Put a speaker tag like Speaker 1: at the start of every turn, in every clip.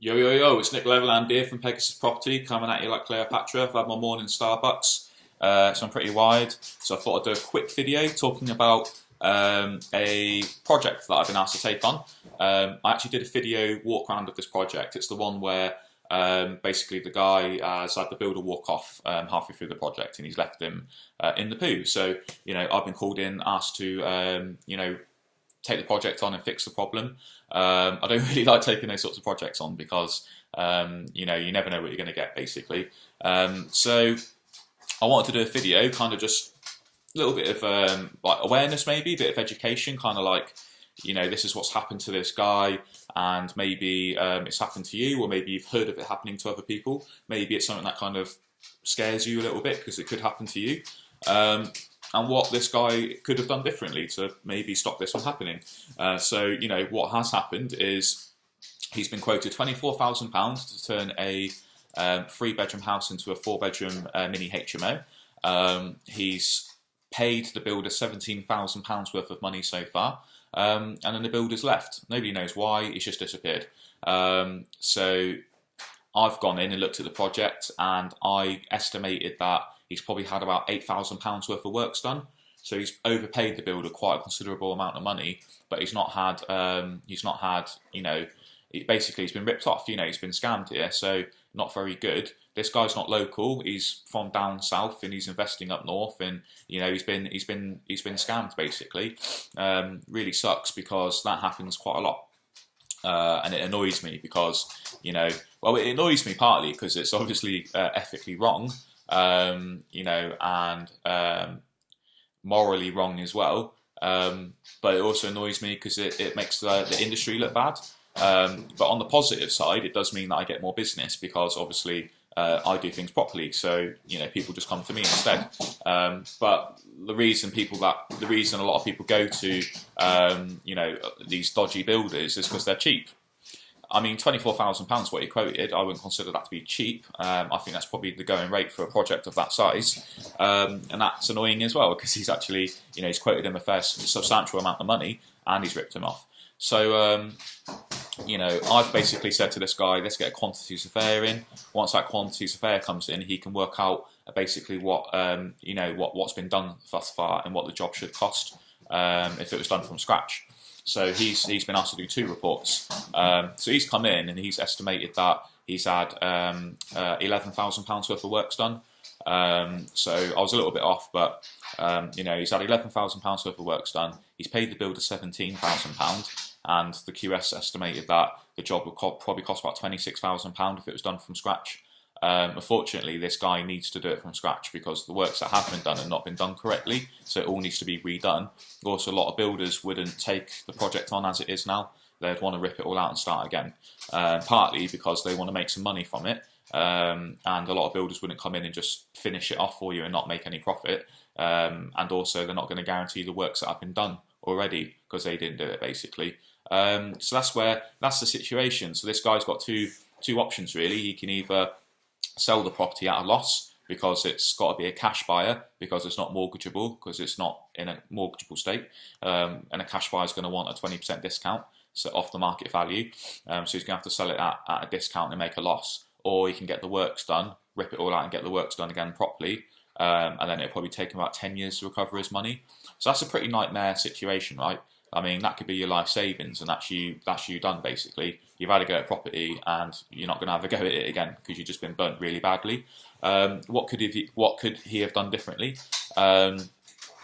Speaker 1: Yo, yo, yo, it's Nick Leatherland here from Pegasus Property, coming at you like Cleopatra. I've had my morning Starbucks, so I'm pretty wired. So I thought I'd do a quick video talking about a project that I've been asked to take on. I actually did a video walk around of this project. It's the one where basically the guy has had the builder walk off halfway through the project and he's left him in the poo. So, I've been called in, asked to, take the project on and fix the problem. I don't really like taking those sorts of projects on because, you never know what you're going to get, basically. So I wanted to do a video, kind of just a little bit of like awareness, maybe, a bit of education, kind of like, this is what's happened to this guy, and maybe it's happened to you, or maybe you've heard of it happening to other people. Maybe it's something that kind of scares you a little bit because it could happen to you. And what this guy could have done differently to maybe stop this from happening. So, what has happened is he's been quoted £24,000 to turn a 3-bedroom house into a 4-bedroom mini HMO. He's paid the builder £17,000 worth of money so far, and then the builder's left. Nobody knows why, he's just disappeared. So I've gone in and looked at the project, and I estimated that he's probably had about £8,000 worth of works done. So he's overpaid the builder quite a considerable amount of money, but he's not had, basically he's been ripped off, he's been scammed here, so not very good. This guy's not local, he's from down south and he's investing up north, and he's been scammed basically. Really sucks because that happens quite a lot. And it annoys me because, it annoys me partly because it's obviously ethically wrong, and morally wrong as well. But it also annoys me because it makes the industry look bad. But on the positive side, it does mean that I get more business because obviously I do things properly. So, people just come to me instead. But the reason a lot of people go to, these dodgy builders is because they're cheap. I mean, £24,000 what he quoted, I wouldn't consider that to be cheap. I think that's probably the going rate for a project of that size. And that's annoying as well because he's actually, he's quoted him a fair substantial amount of money and he's ripped him off. So, I've basically said to this guy, let's get a quantity surveyor in. Once that quantity surveyor comes in, he can work out basically what, what's been done thus far and what the job should cost if it was done from scratch. So he's been asked to do 2 reports. So he's come in and he's estimated that he's had £11,000 worth of works done. So I was a little bit off, but he's had £11,000 worth of works done. He's paid the builder £17,000, and the QS estimated that the job would probably cost about £26,000 if it was done from scratch. Unfortunately, this guy needs to do it from scratch because the works that have been done have not been done correctly, so it all needs to be redone. Also, a lot of builders wouldn't take the project on as it is now. They'd want to rip it all out and start again, partly because they want to make some money from it, and a lot of builders wouldn't come in and just finish it off for you and not make any profit, and also they're not going to guarantee the works that have been done already because they didn't do it, basically. So that's the situation. So this guy's got two options, really. He can either sell the property at a loss because it's got to be a cash buyer because it's not mortgageable, because it's not in a mortgageable state, and a cash buyer is going to want a 20% discount so off the market value, so he's going to have to sell it at a discount and make a loss. Or he can get the works done, rip it all out and get the works done again properly, and then it'll probably take him about 10 years to recover his money. So that's a pretty nightmare situation, right? I mean, that could be your life savings, and that's you done, basically. You've had a go at property, and you're not going to have a go at it again because you've just been burnt really badly. What could he have done differently?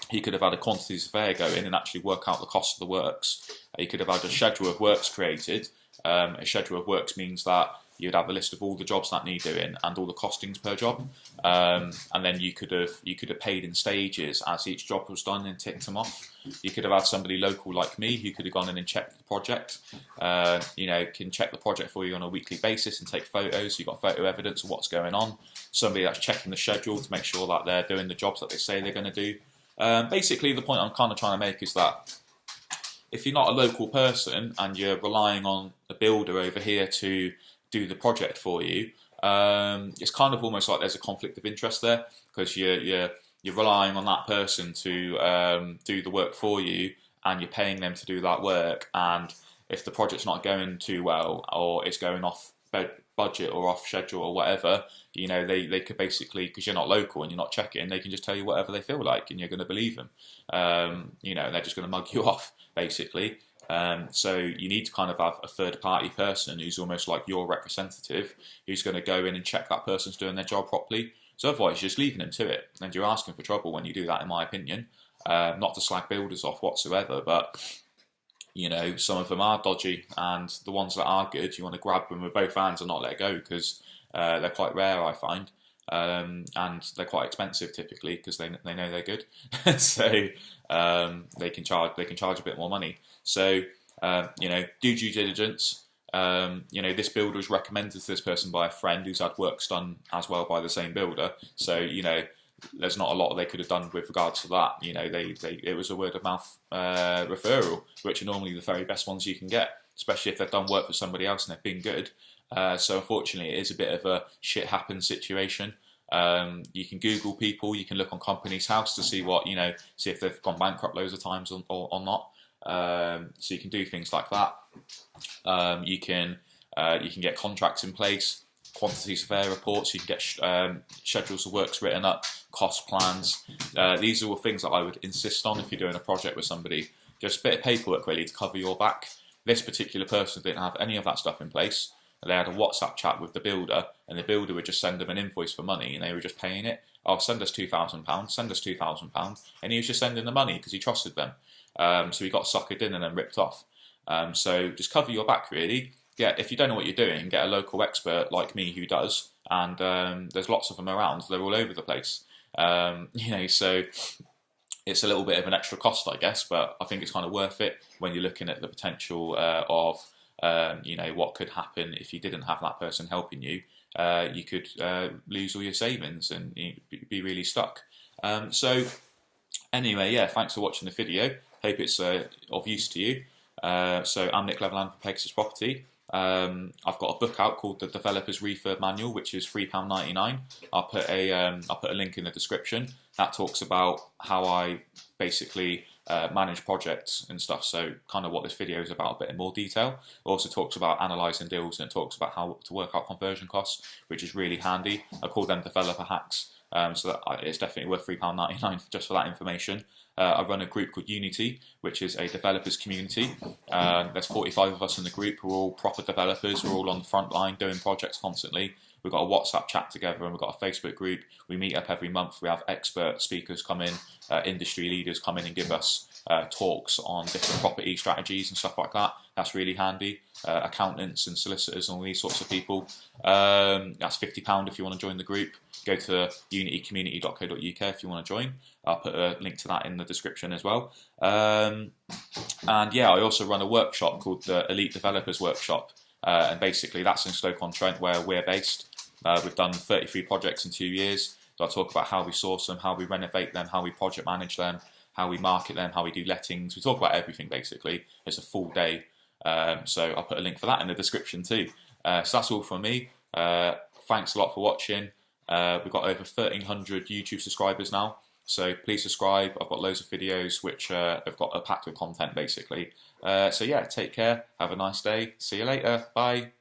Speaker 1: He could have had a quantity surveyor go in and actually work out the cost of the works. He could have had a schedule of works created. A schedule of works means that you'd have a list of all the jobs that need doing and all the costings per job, and then you could have paid in stages as each job was done and ticked them off. You could have had somebody local like me who could have gone in and checked the project. Can check the project for you on a weekly basis and take photos. You've got photo evidence of what's going on. Somebody that's checking the schedule to make sure that they're doing the jobs that they say they're going to do. Basically, the point I'm kind of trying to make is that if you're not a local person and you're relying on a builder over here to do the project for you, it's kind of almost like there's a conflict of interest there because you're relying on that person to do the work for you, and you're paying them to do that work. And if the project's not going too well, or it's going off budget or off schedule or whatever, you know, they could basically, because you're not local and you're not checking, they can just tell you whatever they feel like, and you're going to believe them. You know, they're just going to mug you off, basically. So you need to kind of have a third-party person who's almost like your representative, who's going to go in and check that person's doing their job properly. So otherwise, you're just leaving them to it, and you're asking for trouble when you do that, in my opinion. Not to slag builders off whatsoever, but you know, some of them are dodgy, and the ones that are good, you want to grab them with both hands and not let go, because they're quite rare, I find, and they're quite expensive typically because they know they're good, so they can charge a bit more money. So you know, do due diligence. You know, this builder was recommended to this person by a friend who's had works done as well by the same builder. So you know, there's not a lot they could have done with regards to that. You know, it was a word of mouth referral, which are normally the very best ones you can get, especially if they've done work for somebody else and they've been good. So unfortunately, it is a bit of a shit happens situation. You can Google people, you can look on Companies House to see what, you know, see if they've gone bankrupt loads of times or not. So you can do things like that. You can get contracts in place, quantity surveyor reports, you can get schedules of works written up, cost plans. These are all things that I would insist on if you're doing a project with somebody. Just a bit of paperwork really to cover your back. This particular person didn't have any of that stuff in place. They had a WhatsApp chat with the builder, and the builder would just send them an invoice for money, and they were just paying it. Oh, send us £2,000, send us £2,000, and he was just sending the money because he trusted them. So he got suckered in and then ripped off. So just cover your back really. Yeah, if you don't know what you're doing, get a local expert like me who does, and there's lots of them around. They're all over the place. You know, so it's a little bit of an extra cost, I guess, but I think it's kind of worth it when you're looking at the potential of you know, what could happen if you didn't have that person helping you. You could lose all your savings and be really stuck. So anyway, yeah, thanks for watching the video. Hope it's of use to you. So I'm Nick Leatherland from Pegasus Property. I've got a book out called The Developer's Refurb Manual, which is £3.99. I'll put a link in the description. That talks about how I basically manage projects and stuff. So kind of what this video is about, a bit in more detail. It also talks about analysing deals, and it talks about how to work out conversion costs, which is really handy. I call them developer hacks. So that it's definitely worth £3.99 just for that information. I run a group called Unity, which is a developers community. There's 45 of us in the group. We're all proper developers. We're all on the front line doing projects constantly. We've got a WhatsApp chat together, and we've got a Facebook group. We meet up every month. We have expert speakers come in, industry leaders come in and give us talks on different property strategies and stuff like that. That's really handy. Accountants and solicitors and all these sorts of people. That's £50 if you want to join the group. Go to unitycommunity.co.uk if you want to join. I'll put a link to that in the description as well. And yeah, I also run a workshop called the Elite Developers Workshop. And basically that's in Stoke-on-Trent where we're based. We've done 33 projects in 2 years. So I talk about how we source them, how we renovate them, how we project manage them, how we market them, how we do lettings. We talk about everything basically. It's a full day. So I'll put a link for that in the description too. So that's all from me. Thanks a lot for watching. We've got over 1,300 YouTube subscribers now. So please subscribe. I've got loads of videos which have got a packed with content basically. So yeah, take care. Have a nice day. See you later. Bye.